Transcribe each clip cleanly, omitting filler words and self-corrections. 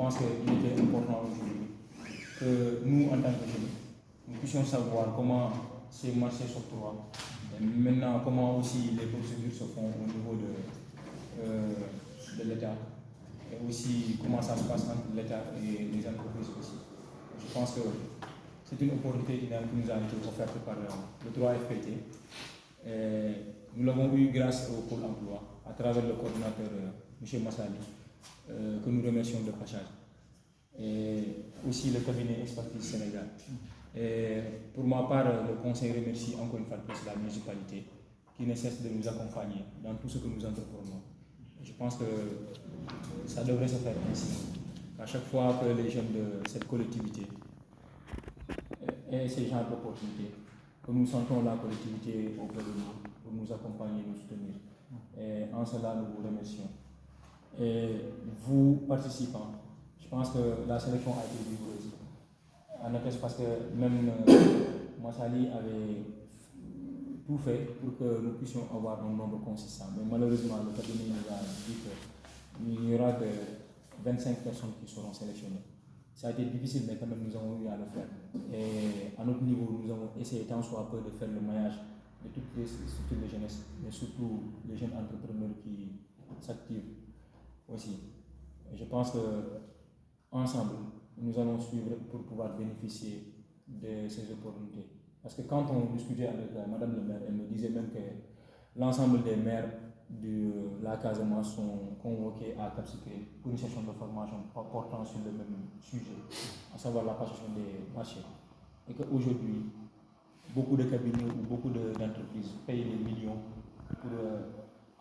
pense qu'il était important aujourd'hui que nous, en tant que jeunes, nous puissions savoir comment ces marchés s'octroient. Maintenant, comment aussi les procédures se font au niveau de l'État. Et aussi comment ça se passe entre l'État et les entreprises aussi. Je pense que c'est une opportunité qui nous a été offerte par le 3FPT. Nous l'avons eu grâce au Pôle emploi, à travers le coordinateur M. Massali, que nous remercions de passage. Et aussi le cabinet Expertise Sénégal. Et pour ma part, le conseil remercie encore une fois de plus la municipalité qui ne cesse de nous accompagner dans tout ce que nous entreprenons. Je pense que ça devrait se faire ainsi. À chaque fois que les jeunes de cette collectivité aient ces genres d'opportunités, que nous sentons la collectivité auprès de nous pour nous accompagner, nous soutenir. Et en cela, nous vous remercions. Et vous, participants, je pense que la sélection a été vigoureuse. En atteste parce que même Massali avait tout fait pour que nous puissions avoir un nombre consistant. Mais malheureusement, le cabinet nous a dit qu'il n'y aura que 25 personnes qui seront sélectionnées. Ça a été difficile, mais quand même nous avons eu à le faire. Et à notre niveau, nous avons essayé tant soit peu de faire le maillage de toutes les structures de jeunesse, mais surtout les jeunes entrepreneurs qui s'activent aussi. Et je pense qu'ensemble, nous allons suivre pour pouvoir bénéficier de ces opportunités. Parce que quand on discutait avec Madame le maire, elle me disait même que l'ensemble des maires de la Casamance sont convoqués à Cap-Skirring pour une session de formation portant sur le même sujet, à savoir la passation des marchés. Et qu'aujourd'hui, beaucoup de cabinets ou beaucoup d'entreprises payent des millions pour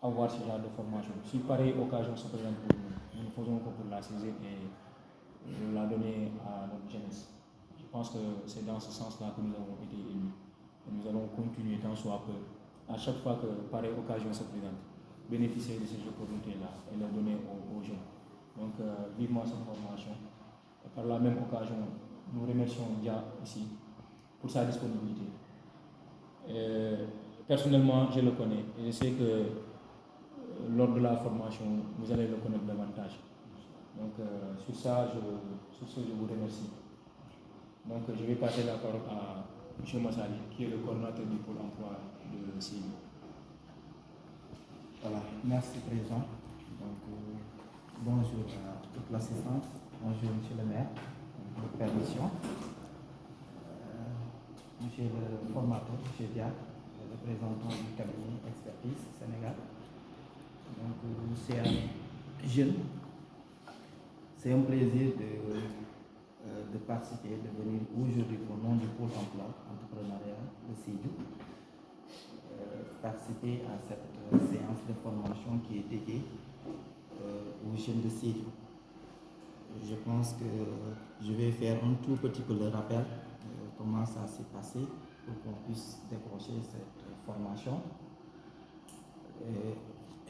avoir ce genre de formation. Si pareille occasion se présente pour nous, nous ne faisons que pour la saisir et de la donner à notre jeunesse. Je pense que c'est dans ce sens-là que nous avons été élus. Et nous allons continuer tant soit peu, à chaque fois que pareille occasion se présente, bénéficier de ces opportunités-là et les donner aux jeunes. Donc, vivement cette formation. Et par la même occasion, nous remercions Dia ici pour sa disponibilité. Personnellement, je le connais et je sais que lors de la formation, vous allez le connaître davantage. Donc, sur ce, je vous remercie. Donc, je vais passer la parole à M. Massali, qui est le coordinateur du Pôle emploi de CIB. Voilà, merci Président. Donc, bonjour à toute l'assistance, bonjour Monsieur le maire, pour permission. Monsieur le formateur, M. Dia, le représentant du cabinet Expertise Sénégal. Donc, c'est un jeune. C'est un plaisir de participer, de venir aujourd'hui au nom du Pôle emploi entrepreneurial de Sédhiou, participer à cette séance de formation qui est dédiée aux jeunes de Sédhiou. Je pense que je vais faire un tout petit peu le rappel comment ça s'est passé pour qu'on puisse décrocher cette formation.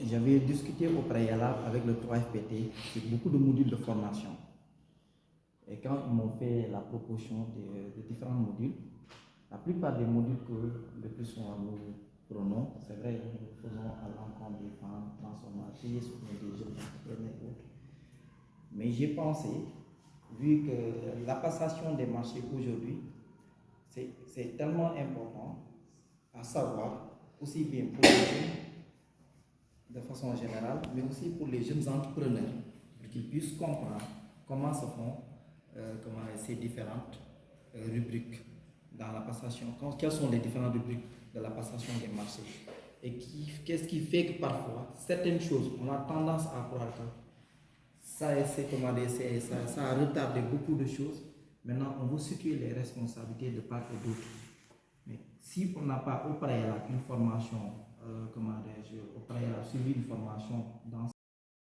J'avais discuté au préalable avec le 3FPT sur beaucoup de modules de formation. Et quand ils m'ont fait la proposition de différents modules, la plupart des modules que le plus souvent nous prenons, c'est vrai, nous le faisons à l'encontre des femmes transformatrices ou des jeunes entrepreneurs et autres. Mais j'ai pensé, vu que la passation des marchés aujourd'hui, c'est tellement important à savoir, aussi bien pour les jeunes de façon générale, mais aussi pour les jeunes entrepreneurs, pour qu'ils puissent comprendre comment se font ces différentes rubriques dans la passation, quelles sont les différentes rubriques de la passation des marchés. Et qu'est-ce qui fait que parfois, certaines choses, on a tendance à croire que ça a retardé beaucoup de choses. Maintenant, on veut situer les responsabilités de part et d'autre. Mais si on n'a pas au préalable une formation, au préalable suivi une formation dans